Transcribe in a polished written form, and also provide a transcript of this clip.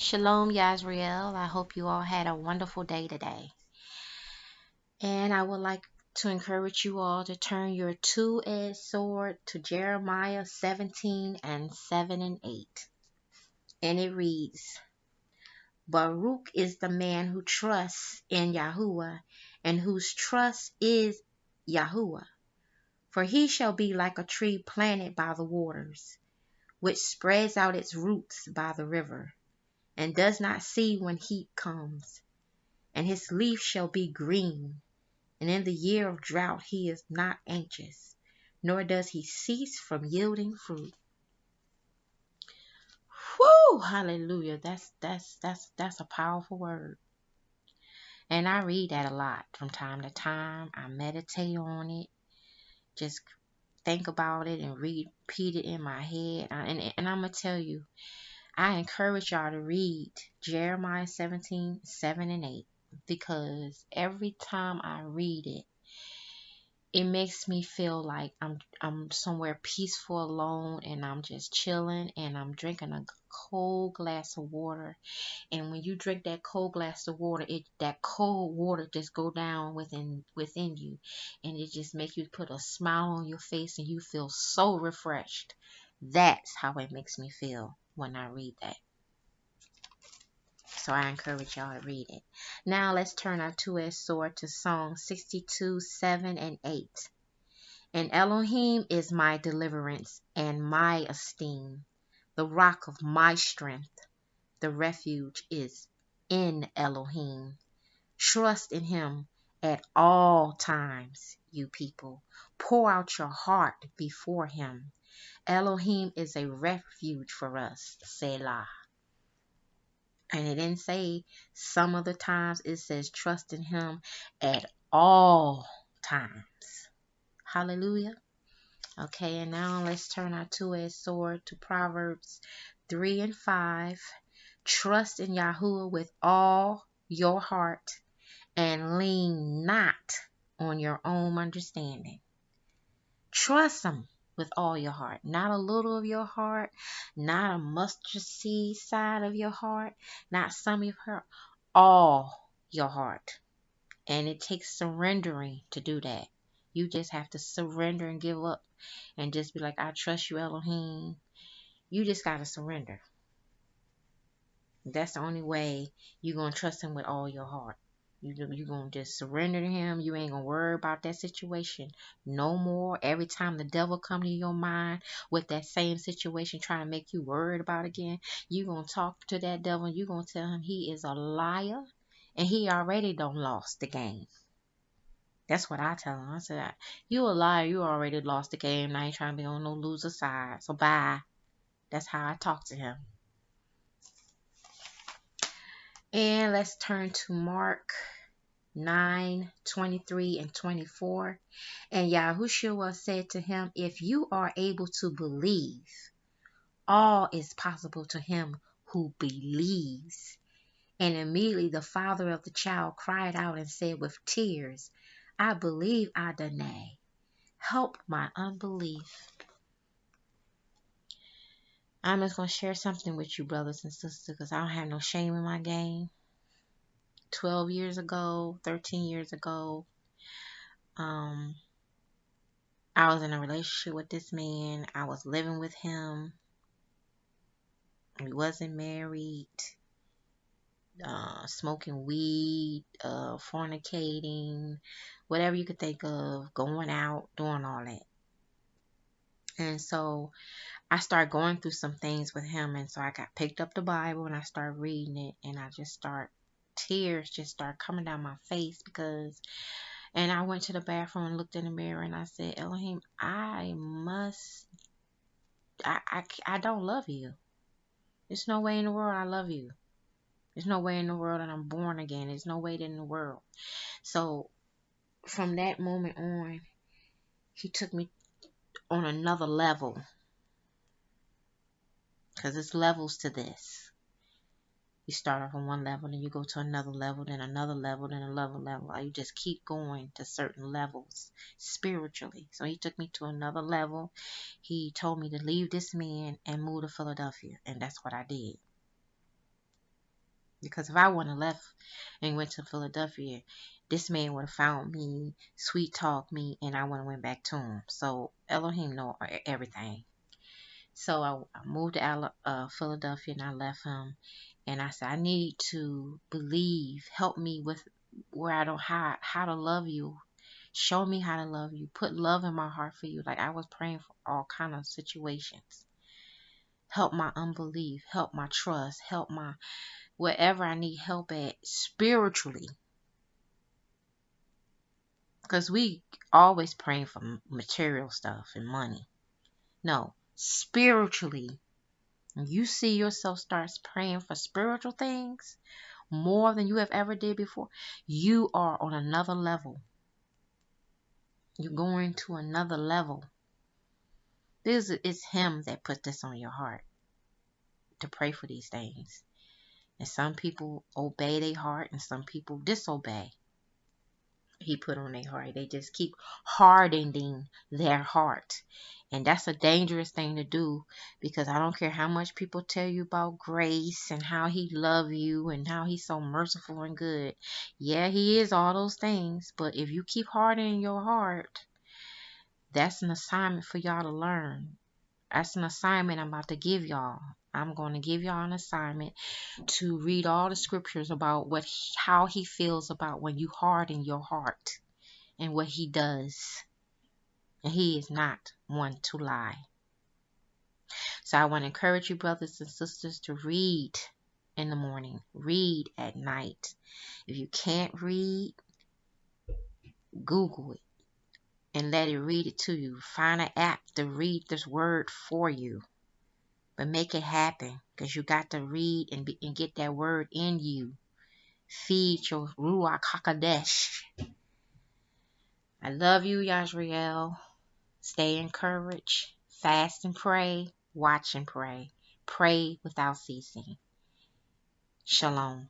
Shalom Yisrael. I hope you all had a wonderful day today. And I would like to encourage you all to turn your two-edged sword to Jeremiah 17 and 7 and 8. And it reads, Baruch is the man who trusts in Yahuwah and whose trust is Yahuwah. For he shall be like a tree planted by the waters, which spreads out its roots by the river, and does not see when heat comes. And his leaf shall be green, and in the year of drought he is not anxious, nor does he cease from yielding fruit. Whoo! Hallelujah. That's a powerful word. And I read that a lot from time to time. I meditate on it. Just think about it and repeat it in my head. And I'm going to tell you, I encourage y'all to read Jeremiah 17, 7 and 8. Because every time I read it, it makes me feel like I'm somewhere peaceful alone, and I'm just chilling, and I'm drinking a cold glass of water. And when you drink that cold glass of water, that cold water just go down within you, and it just make you put a smile on your face, and you feel so refreshed. That's how it makes me feel when I read that. So I encourage y'all to read it. Now let's turn our two-edged sword to Psalm 62, 7 and 8. And Elohim is my deliverance and my esteem, the rock of my strength. The refuge is in Elohim. Trust in him at all times, you people. Pour out your heart before him. Elohim is a refuge for us. Selah. And it didn't say some of the times. It says trust in him at all times. Hallelujah. Okay, and now let's turn our two-edged sword to Proverbs 3 and 5. Trust in Yahuwah with all your heart and lean not on your own understanding. Trust him with all your heart, not a little of your heart, not a mustard seed side of your heart, not some of your heart, all your heart. And it takes surrendering to do that. You just have to surrender and give up and just be like, I trust you, Elohim. You just got to surrender. That's the only way you're going to trust him with all your heart. You're going to just surrender to him. You ain't going to worry about that situation no more. Every time the devil come to your mind with that same situation trying to make you worried about again, you're going to talk to that devil and you're going to tell him he is a liar and he already done lost the game. That's what I tell him. I said, you a liar. You already lost the game. Now you trying to be on no loser side. So bye. That's how I talk to him. And let's turn to Mark 9, 23 and 24. And Yahushua said to him, if you are able to believe, all is possible to him who believes. And immediately the father of the child cried out and said with tears, I believe, Adonai. Help my unbelief. I'm just going to share something with you, brothers and sisters, because I don't have no shame in my game. 12 years ago, 13 years ago, I was in a relationship with this man. I was living with him. We wasn't married. Smoking weed, fornicating, whatever you could think of, going out, doing all that. And so I started going through some things with him, and so I got picked up the Bible and I started reading it, and tears just start coming down my face and I went to the bathroom and looked in the mirror and I said, Elohim, I don't love you. There's no way in the world I love you. There's no way in the world that I'm born again. There's no way in the world. So from that moment on, he took me on another level. Because there's levels to this. You start off on one level, then you go to another level, then another level, then another level. You just keep going to certain levels spiritually. So he took me to another level. He told me to leave this man and move to Philadelphia. And that's what I did. Because if I wouldn't have left and went to Philadelphia, this man would have found me, sweet talked me, and I would have went back to him. So Elohim know everything. So I moved to Philadelphia, and I left him. And I said, I need to believe. Help me with where I don't how to love you. Show me how to love you. Put love in my heart for you. Like I was praying for all kind of situations. Help my unbelief. Help my trust. Help my wherever I need help at spiritually. Because we always praying for material stuff and money. No, spiritually. When you see yourself starts praying for spiritual things more than you have ever did before, you are on another level. You're going to another level. It's him that put this on your heart to pray for these things. And some people obey their heart and some people disobey. He put on their heart. They just keep hardening their heart. And that's a dangerous thing to do, because I don't care how much people tell you about grace and how he loves you and how he's so merciful and good. Yeah, he is all those things. But if you keep hardening your heart, that's an assignment for y'all to learn. That's an assignment I'm about to give y'all. I'm going to give y'all an assignment to read all the scriptures about how he feels about when you harden your heart and what he does. And he is not one to lie. So I want to encourage you, brothers and sisters, to read in the morning, read at night. If you can't read, Google it and let it read it to you. Find an app to read this word for you. But make it happen, because you got to read and get that word in you. Feed your Ruach HaKodesh. I love you, Yisrael. Stay encouraged. Fast and pray. Watch and pray. Pray without ceasing. Shalom.